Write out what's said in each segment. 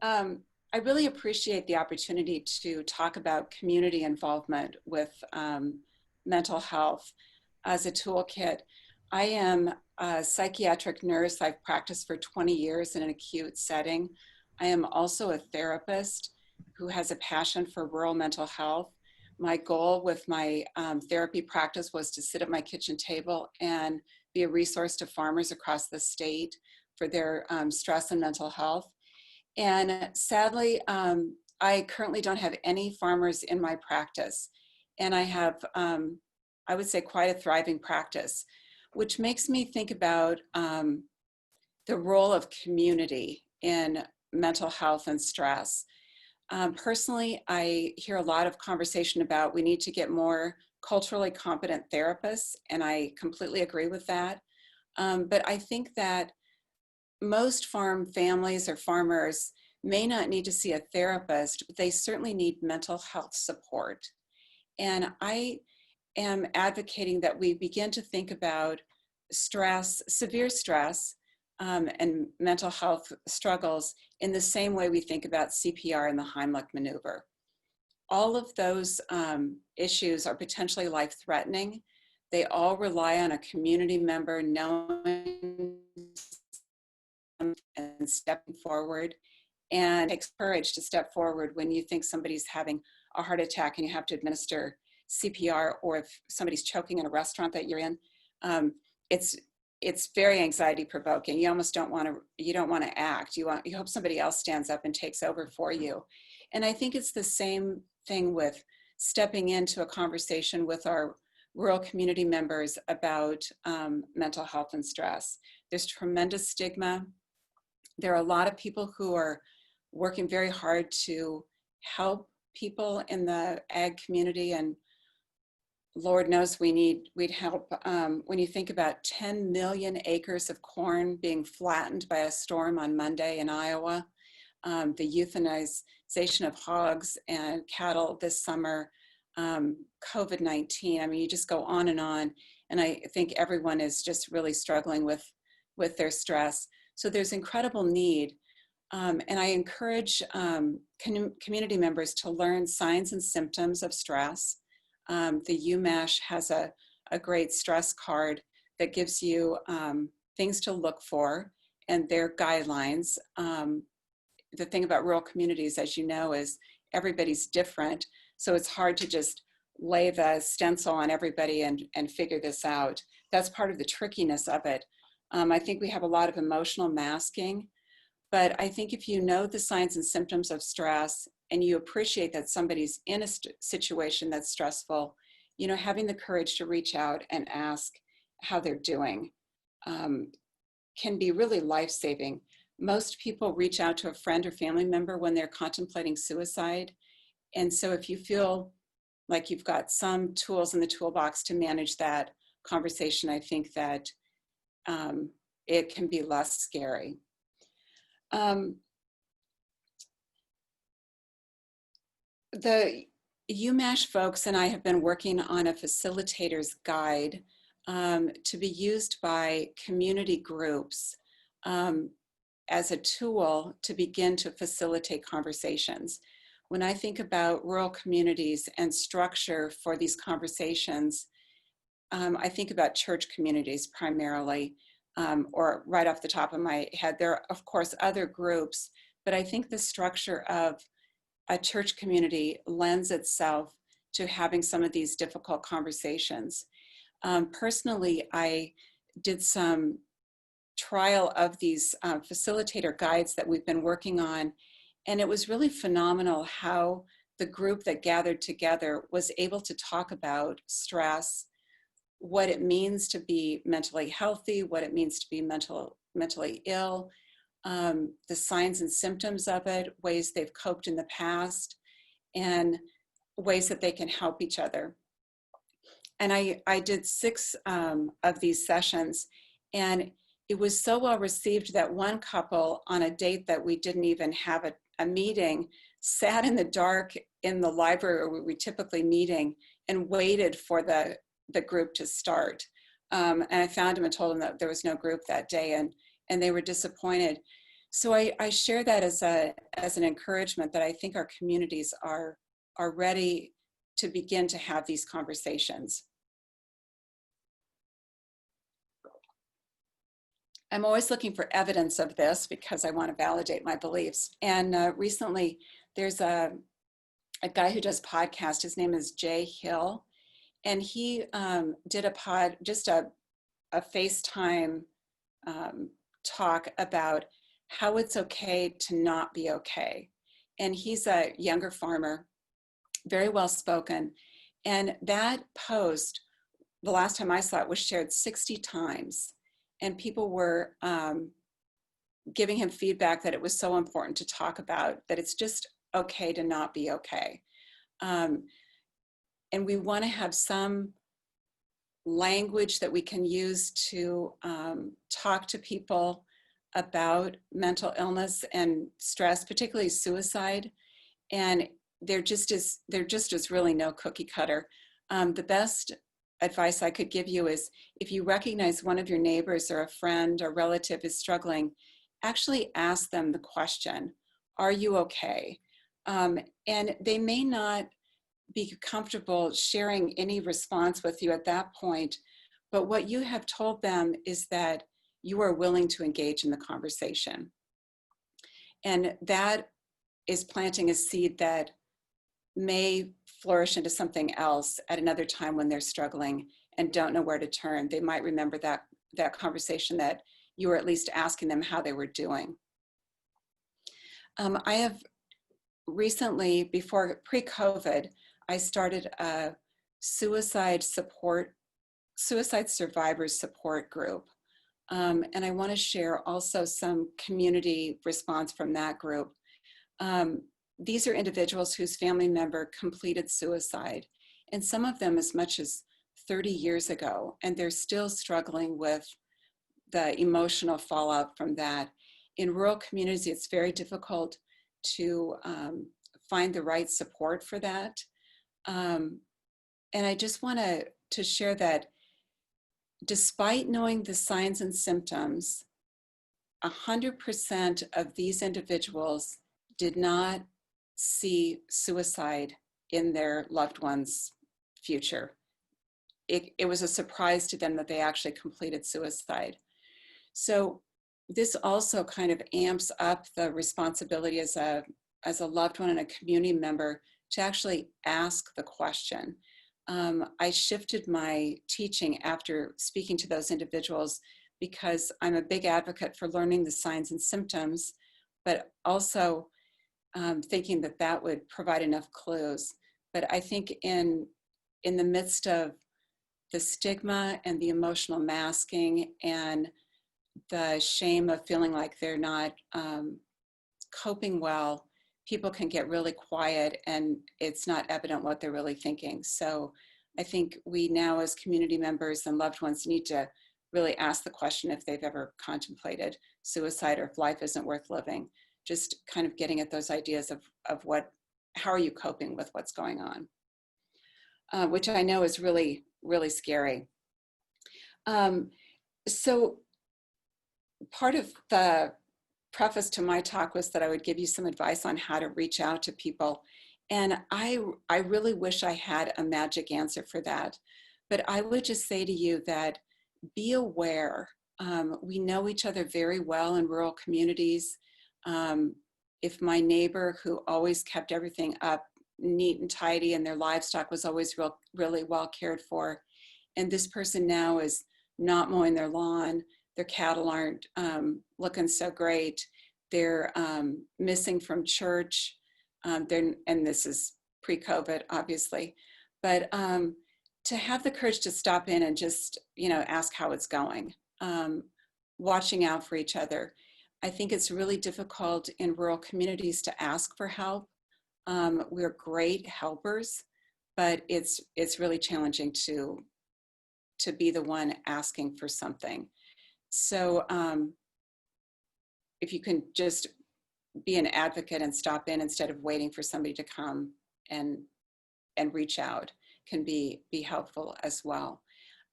I really appreciate the opportunity to talk about community involvement with mental health as a toolkit. I am a psychiatric nurse. I've practiced for 20 years in an acute setting. I am also a therapist who has a passion for rural mental health. My goal with my therapy practice was to sit at my kitchen table and be a resource to farmers across the state for their stress and mental health. And sadly, I currently don't have any farmers in my practice. And I have, I would say, quite a thriving practice, which makes me think about the role of community in mental health and stress. Personally, I hear a lot of conversation about we need to get more culturally competent therapists, and I completely agree with that. But I think that most farm families or farmers may not need to see a therapist, but they certainly need mental health support. And I am advocating that we begin to think about stress, severe stress, and mental health struggles in the same way we think about CPR and the Heimlich maneuver. All of those issues are potentially life-threatening. They all rely on a community member knowing and stepping forward, and it takes courage to step forward when you think somebody's having a heart attack and you have to administer CPR, or if somebody's choking in a restaurant that you're in. It's very anxiety provoking. You almost don't want to act. You hope somebody else stands up and takes over for you. And I think it's the same thing with stepping into a conversation with our rural community members about mental health and stress. There's tremendous stigma. There are a lot of people who are working very hard to help people in the ag community, and Lord knows we'd help. When you think about 10 million acres of corn being flattened by a storm on Monday in Iowa, the euthanization of hogs and cattle this summer, COVID-19, I mean, you just go on. And I think everyone is just really struggling with their stress. So there's incredible need. And I encourage community members to learn signs and symptoms of stress. The UMash has a great stress card that gives you things to look for and their guidelines. The thing about rural communities, as you know, is everybody's different. So it's hard to just lay the stencil on everybody and figure this out. That's part of the trickiness of it. I think we have a lot of emotional masking, but I think if you know the signs and symptoms of stress and you appreciate that somebody's in a situation that's stressful, having the courage to reach out and ask how they're doing can be really life-saving. Most people reach out to a friend or family member when they're contemplating suicide. And so if you feel like you've got some tools in the toolbox to manage that conversation, I think that it can be less scary. The UMash folks and I have been working on a facilitator's guide to be used by community groups as a tool to begin to facilitate conversations. When I think about rural communities and structure for these conversations, I think about church communities primarily, or right off the top of my head. There are, of course, other groups, but I think the structure of a church community lends itself to having some of these difficult conversations. Personally, I did some trial of these facilitator guides that we've been working on, and it was really phenomenal how the group that gathered together was able to talk about stress, what it means to be mentally healthy, what it means to be mentally ill, the signs and symptoms of it, ways they've coped in the past, and ways that they can help each other. And I did 6 of these sessions, and it was so well received that one couple, on a date that we didn't even have a meeting, sat in the dark in the library where we typically meeting and waited for the group to start. And I found them and told them that there was no group that day, and they were disappointed. So I share that as an encouragement that I think our communities are ready to begin to have these conversations. I'm always looking for evidence of this because I want to validate my beliefs. And recently, there's a guy who does podcasts. His name is Jay Hill, and he did a FaceTime talk about how it's okay to not be okay. And he's a younger farmer, very well spoken. And that post, the last time I saw it, was shared 60 times. And people were giving him feedback that it was so important to talk about, that it's just okay to not be okay. And we want to have some language that we can use to talk to people about mental illness and stress, particularly suicide. And there just is really no cookie cutter. The best advice I could give you is, if you recognize one of your neighbors or a friend or relative is struggling, actually ask them the question, are you okay? And they may not be comfortable sharing any response with you at that point, but what you have told them is that you are willing to engage in the conversation. And that is planting a seed that may flourish into something else at another time when they're struggling and don't know where to turn. They might remember that conversation, that you were at least asking them how they were doing. I have recently, before pre-COVID, I started a suicide survivors support group. And I want to share also some community response from that group. These are individuals whose family member completed suicide, and some of them as much as 30 years ago, and they're still struggling with the emotional fallout from that. In rural communities, it's very difficult to find the right support for that. And I just want to share that despite knowing the signs and symptoms, 100% of these individuals did not see suicide in their loved one's future. It was a surprise to them that they actually completed suicide. So this also kind of amps up the responsibility as a loved one and a community member to actually ask the question. I shifted my teaching after speaking to those individuals because I'm a big advocate for learning the signs and symptoms, but also thinking that would provide enough clues. But I think in the midst of the stigma and the emotional masking and the shame of feeling like they're not coping well, people can get really quiet and it's not evident what they're really thinking. So I think we now as community members and loved ones need to really ask the question if they've ever contemplated suicide or if life isn't worth living. Just kind of getting at those ideas of how are you coping with what's going on, which I know is really, really scary. So part of the preface to my talk was that I would give you some advice on how to reach out to people. And I really wish I had a magic answer for that. But I would just say to you that be aware. We know each other very well in rural communities. If my neighbor who always kept everything up neat and tidy and their livestock was always really well cared for, and this person now is not mowing their lawn, their cattle aren't looking so great, they're missing from church, and this is pre-COVID, obviously, but to have the courage to stop in and just, ask how it's going, watching out for each other. I think it's really difficult in rural communities to ask for help. We're great helpers, but it's really challenging to be the one asking for something. So if you can just be an advocate and stop in instead of waiting for somebody to come and reach out, can be helpful as well.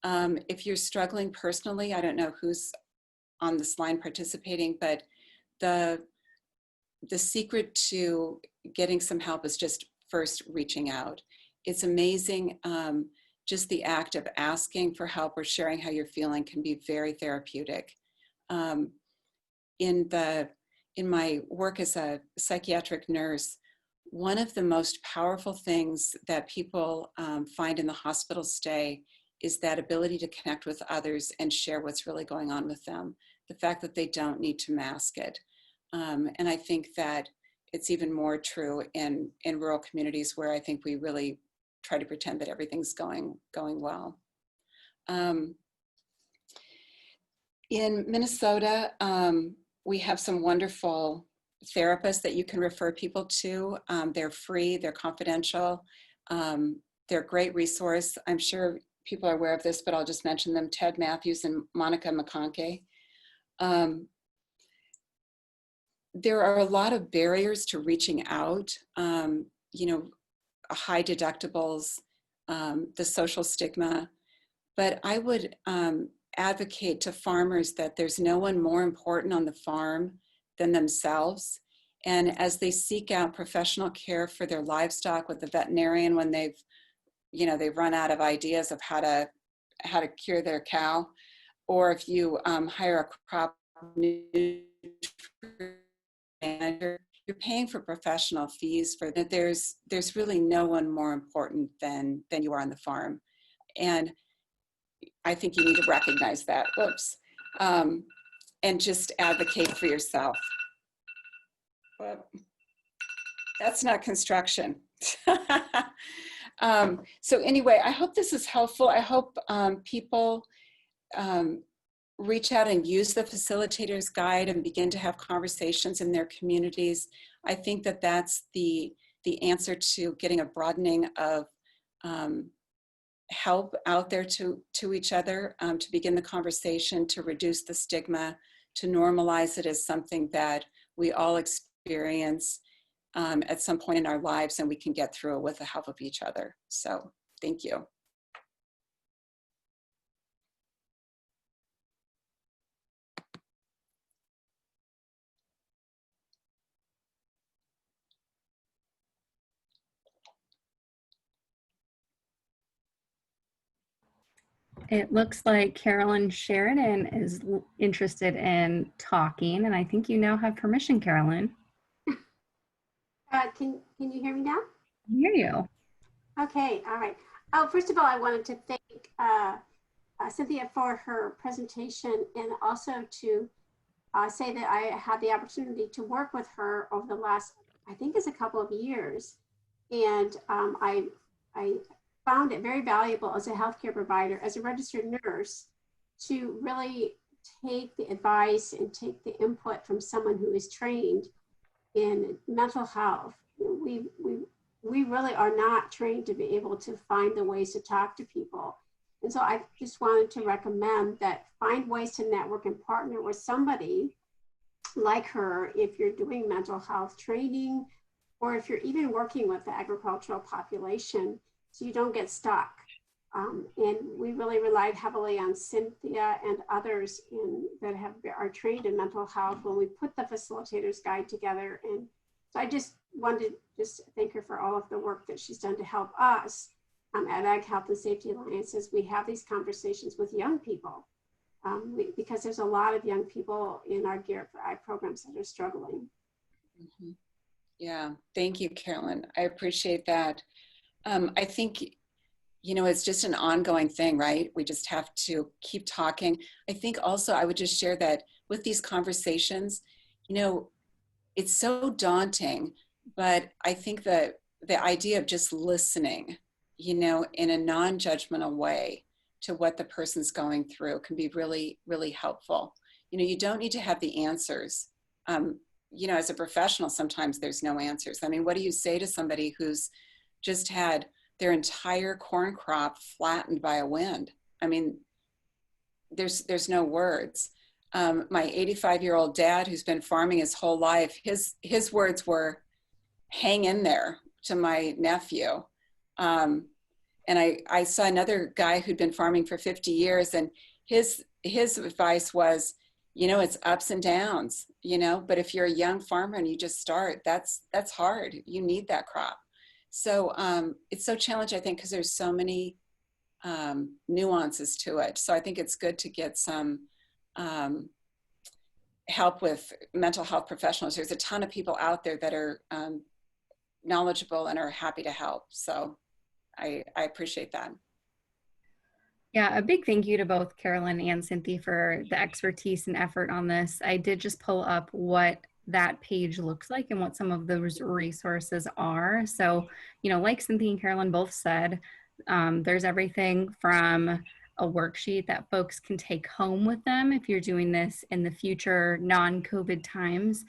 If you're struggling personally, I don't know who's on this line participating, but the secret to getting some help is just first reaching out. It's amazing. Just the act of asking for help or sharing how you're feeling can be very therapeutic. In my work as a psychiatric nurse, one of the most powerful things that people find in the hospital stay is that ability to connect with others and share what's really going on with them. The fact that they don't need to mask it. And I think that it's even more true in rural communities where I think we really try to pretend that everything's going well. In Minnesota, we have some wonderful therapists that you can refer people to. They're free, they're confidential, they're a great resource. I'm sure people are aware of this, but I'll just mention them: Ted Matthews and Monica McConkey. There are a lot of barriers to reaching out, high deductibles, the social stigma, but I would advocate to farmers that there's no one more important on the farm than themselves. And as they seek out professional care for their livestock with the veterinarian when they've run out of ideas of how to cure their cow, or if you hire a crop manager, you're paying for professional fees for that. There's really no one more important than you are on the farm. And I think you need to recognize that. Whoops. And just advocate for yourself. But that's not construction. So anyway, I hope this is helpful. I hope people reach out and use the facilitator's guide and begin to have conversations in their communities. I think that that's the answer to getting a broadening of help out there to each other, to begin the conversation, to reduce the stigma, to normalize it as something that we all experience at some point in our lives, and we can get through it with the help of each other. So thank you. It looks like Carolyn Sheridan is interested in talking, and I think you now have permission, Carolyn. Can you hear me now? I hear you. Okay, all right. Oh, first of all, I wanted to thank Cynthia for her presentation, and also to say that I had the opportunity to work with her over the last, I think it's a couple of years. And I found it very valuable as a healthcare provider, as a registered nurse, to really take the advice and take the input from someone who is trained in mental health. We really are not trained to be able to find the ways to talk to people. And so I just wanted to recommend that find ways to network and partner with somebody like her if you're doing mental health training, or if you're even working with the agricultural population, so you don't get stuck. And we really relied heavily on Cynthia and others that are trained in mental health when we put the facilitator's guide together. And so I just wanted to thank her for all of the work that she's done to help us at Ag Health and Safety Alliance as we have these conversations with young people, because there's a lot of young people in our Gear Up for Ag programs that are struggling. Mm-hmm. Yeah, thank you, Carolyn. I appreciate that. I think, it's just an ongoing thing, right? We just have to keep talking. I think also I would just share that with these conversations, it's so daunting, but I think that the idea of just listening, in a non-judgmental way to what the person's going through can be really, really helpful. You don't need to have the answers. As a professional, sometimes there's no answers. I mean, what do you say to somebody who's just had their entire corn crop flattened by a wind? I mean, there's no words. My 85-year-old dad, who's been farming his whole life, his words were, hang in there, to my nephew. And I saw another guy who'd been farming for 50 years, and his advice was, it's ups and downs, but if you're a young farmer and you just start, that's hard. You need that crop. So it's so challenging, I think, because there's so many nuances to it. So I think it's good to get some help with mental health professionals. There's a ton of people out there that are knowledgeable and are happy to help. So I appreciate that. Yeah, a big thank you to both Carolyn and Cynthie for the expertise and effort on this. I did just pull up what that page looks like and what some of those resources are. So, like Cynthie and Carolyn both said, there's everything from a worksheet that folks can take home with them if you're doing this in the future non-COVID times,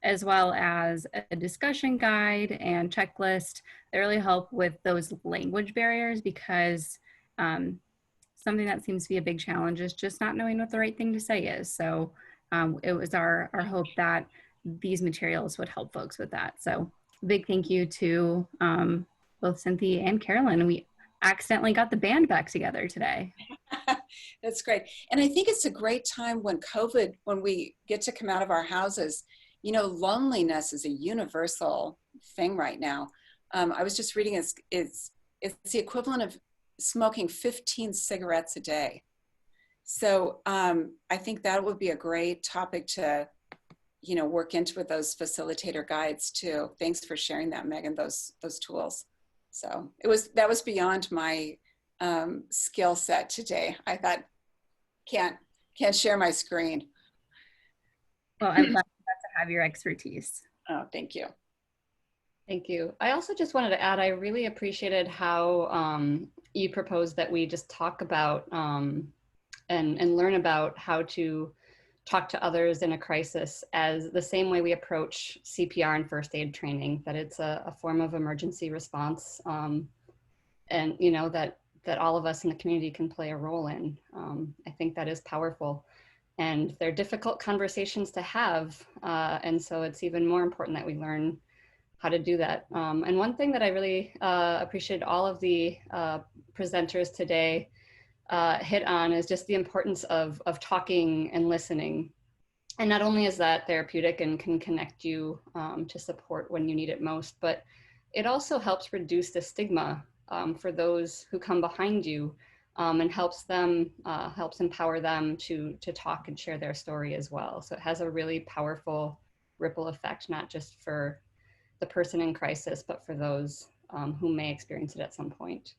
as well as a discussion guide and checklist that really help with those language barriers, because something that seems to be a big challenge is just not knowing what the right thing to say is. So it was our hope that these materials would help folks with that. So big thank you to both Cynthie and Carolyn. We accidentally got the band back together today. That's great. And I think it's a great time when we get to come out of our houses, loneliness is a universal thing right now. I was just reading it's the equivalent of smoking 15 cigarettes a day. So I think that would be a great topic to, work into with those facilitator guides too. Thanks for sharing that, Megan, those tools. So that was beyond my skill set today. I thought, can't share my screen. Well, I'm glad to have your expertise. Oh, thank you. Thank you. I also just wanted to add, I really appreciated how you proposed that we just talk about and learn about how to talk to others in a crisis as the same way we approach CPR and first aid training, that it's a form of emergency response, and that all of us in the community can play a role in. I think that is powerful. And they're difficult conversations to have. And so it's even more important that we learn how to do that. And one thing that I really appreciated all of the presenters today hit on is just the importance of talking and listening. And not only is that therapeutic and can connect you to support when you need it most, but it also helps reduce the stigma for those who come behind you, and helps empower them to talk and share their story as well. So it has a really powerful ripple effect, not just for the person in crisis, but for those who may experience it at some point.